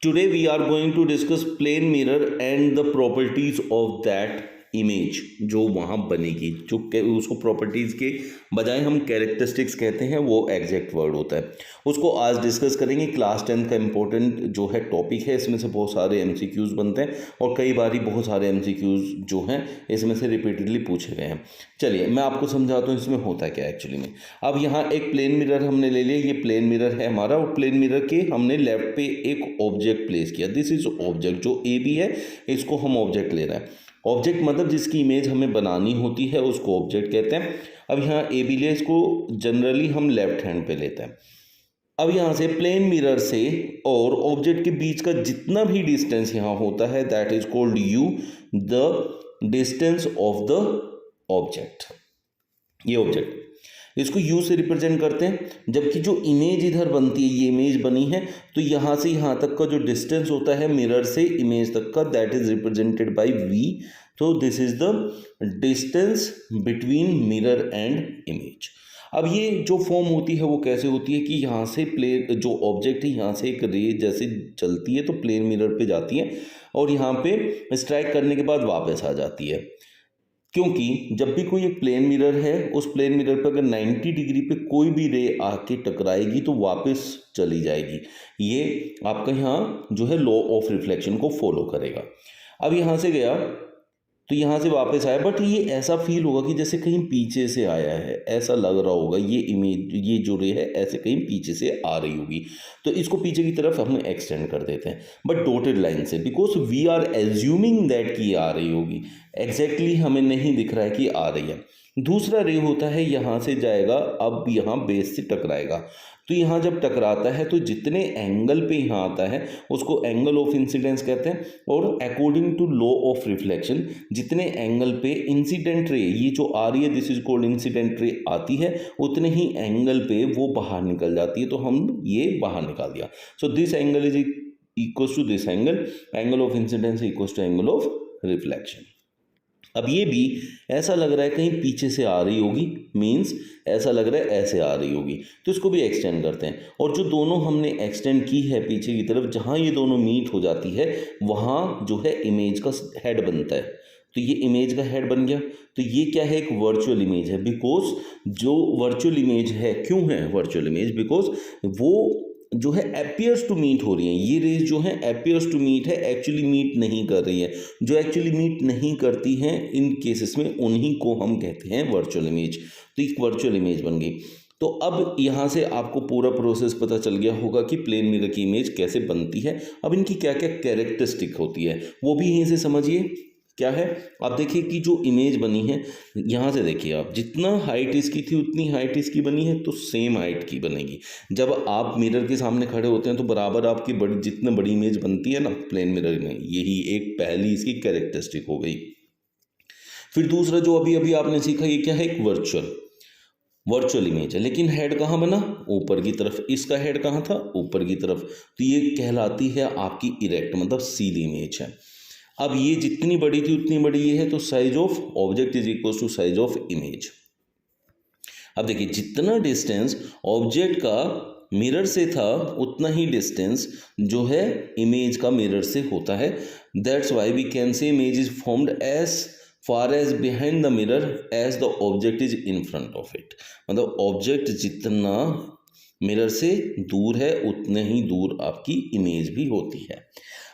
Today we are going to discuss plane mirror and the properties of that image जो वहाँ बनेगी, जो उसको प्रॉपर्टीज़ के बजाय हम कैरेक्टरिस्टिक्स कहते हैं, वो एग्जैक्ट वर्ड होता है। उसको आज डिस्कस करेंगे। क्लास 10 का इम्पोर्टेंट जो है टॉपिक है, इसमें से बहुत सारे एमसीक्यूज़ बनते हैं और कई बार बहुत सारे एमसीक्यूज़ जो हैं इसमें से रिपीटेडली पूछे गए हैं। चलिए मैं आपको समझाता हूँ इसमें होता क्या है एक्चुअली में। अब यहाँ एक प्लेन मिरर हमने ले लिया, ये प्लेन मिरर है हमारा, और प्लेन मिरर के हमने लेफ्ट पे एक ऑब्जेक्ट प्लेस किया। दिस इज ऑब्जेक्ट, जो ए बी है इसको हम ऑब्जेक्ट ले रहे हैं। ऑब्जेक्ट मतलब जिसकी इमेज हमें बनानी होती है उसको ऑब्जेक्ट कहते हैं। अब यहाँ ए बी लिया, इसको जनरली हम लेफ्ट हैंड पे लेते हैं। अब यहाँ से प्लेन मिरर से और ऑब्जेक्ट के बीच का जितना भी डिस्टेंस यहाँ होता है that is called you, the distance of the object. ये ऑब्जेक्ट, इसको u से रिप्रेजेंट करते हैं। जबकि जो इमेज इधर बनती है, ये इमेज बनी है, तो यहाँ से यहाँ तक का जो डिस्टेंस होता है मिरर से इमेज तक का, that is represented by v। तो this is the distance between mirror and image. अब ये जो फॉर्म होती है वो कैसे होती है कि यहाँ से प्लेन जो ऑब्जेक्ट है यहाँ से एक रे जैसे चलती है तो प्लेन मिरर पे जाती है और यहाँ पे स्ट्राइक करने के बाद वापस आ जाती है। क्योंकि जब भी कोई एक प्लेन मिरर है, उस प्लेन मिरर पर अगर 90 डिग्री पे कोई भी रे आके टकराएगी तो वापस चली जाएगी। ये आपका यहाँ जो है लॉ ऑफ रिफ्लेक्शन को फॉलो करेगा। अब यहाँ से गया तो यहाँ से वापस आया, बट ये ऐसा फील होगा कि जैसे कहीं पीछे से आया है, ऐसा लग रहा होगा। ये इमेज, ये जो रे है ऐसे कहीं पीछे से आ रही होगी, तो इसको पीछे की तरफ हम एक्सटेंड कर देते हैं, बट डॉटेड लाइन से, because we are assuming that कि आ रही होगी। एग्जैक्टली हमें नहीं दिख रहा है कि आ रही है। दूसरा रे होता है यहाँ से जाएगा, अब यहाँ बेस से टकराएगा, तो यहाँ जब टकराता है तो जितने एंगल पे यहाँ आता है उसको एंगल ऑफ इंसिडेंस कहते हैं। और according to law of reflection जितने एंगल पे इंसिडेंट रे ये जो आ रही है, this is called incident ray, आती है उतने ही एंगल पे वो बाहर निकल जाती है, तो हम ये बाहर निकाल दिया। So this angle is equal to this angle, angle of incidence equal to angle of reflection. अब ये भी ऐसा लग रहा है कहीं पीछे से आ रही होगी, मीन्स ऐसा लग रहा है ऐसे आ रही होगी, तो इसको भी एक्सटेंड करते हैं। और जो दोनों हमने एक्सटेंड की है पीछे की तरफ, जहाँ ये दोनों मीट हो जाती है वहाँ जो है इमेज का हेड बनता है, तो ये इमेज का हेड बन गया। तो ये क्या है, एक वर्चुअल इमेज है। बिकॉज जो वर्चुअल इमेज है, क्यों है वर्चुअल इमेज, बिकॉज वो जो है अपियर्स टू मीट हो रही हैं। ये रेज जो है अपियर्स टू मीट है, एक्चुअली मीट नहीं कर रही है। जो एक्चुअली मीट नहीं करती हैं इन केसेस में उन्हीं को हम कहते हैं वर्चुअल इमेज। तो एक वर्चुअल इमेज बन गई। तो अब यहाँ से आपको पूरा प्रोसेस पता चल गया होगा कि प्लेन मिरर की इमेज कैसे बनती है। अब इनकी क्या क्या कैरेक्टरिस्टिक होती है वो भी यहीं से समझिए। क्या है, आप देखिए कि जो इमेज बनी है, यहाँ से देखिए आप, जितना हाइट इसकी थी उतनी हाइट इसकी बनी है, तो सेम हाइट की बनेगी। जब आप मिरर के सामने खड़े होते हैं तो बराबर आपकी बड़ी, जितने बड़ी इमेज बनती है ना प्लेन मिरर में, यही एक पहली इसकी कैरेक्टरिस्टिक हो गई। फिर दूसरा जो अभी अभी आपने सीखा, ये क्या है, एक वर्चुअल इमेज है, लेकिन हेड कहाँ बना, ऊपर की तरफ। इसका हेड कहाँ था, ऊपर की तरफ, तो ये कहलाती है आपकी इरेक्ट, मतलब सीधी इमेज है। अब ये जितनी बड़ी थी उतनी बड़ी ये है, तो size of object is equal to size of image. अब देखिए जितना डिस्टेंस ऑब्जेक्ट का मिरर से था उतना ही डिस्टेंस जो है इमेज का मिरर से होता है। That's why we can say image is formed as far as behind the mirror as the object is in front of it. मतलब ऑब्जेक्ट जितना मिरर से दूर है उतने ही दूर आपकी इमेज भी होती है।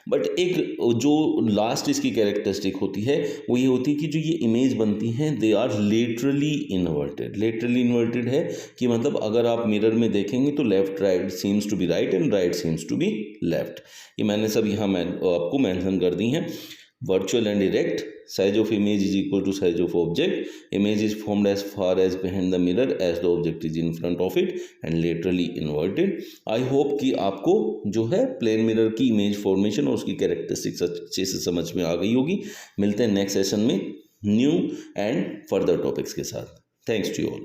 बट एक जो लास्ट इसकी कैरेक्टरिस्टिक होती है वो ये होती है कि जो ये इमेज बनती हैं they are laterally inverted. Laterally inverted है कि मतलब अगर आप मिरर में देखेंगे तो left right seems to be right and right seems to be left. ये मैंने सब यहाँ आपको मेंशन कर दी हैं। Virtual and erect, size of image is equal to size of object, image is formed as far as behind the mirror as the object is in front of it and laterally inverted। I hope कि आपको जो है plane mirror की image formation और उसकी characteristics अच्छे से समझ में आ गई होगी। मिलते हैं नेक्स्ट सेशन में न्यू एंड फर्दर टॉपिक्स के साथ। Thanks to you all.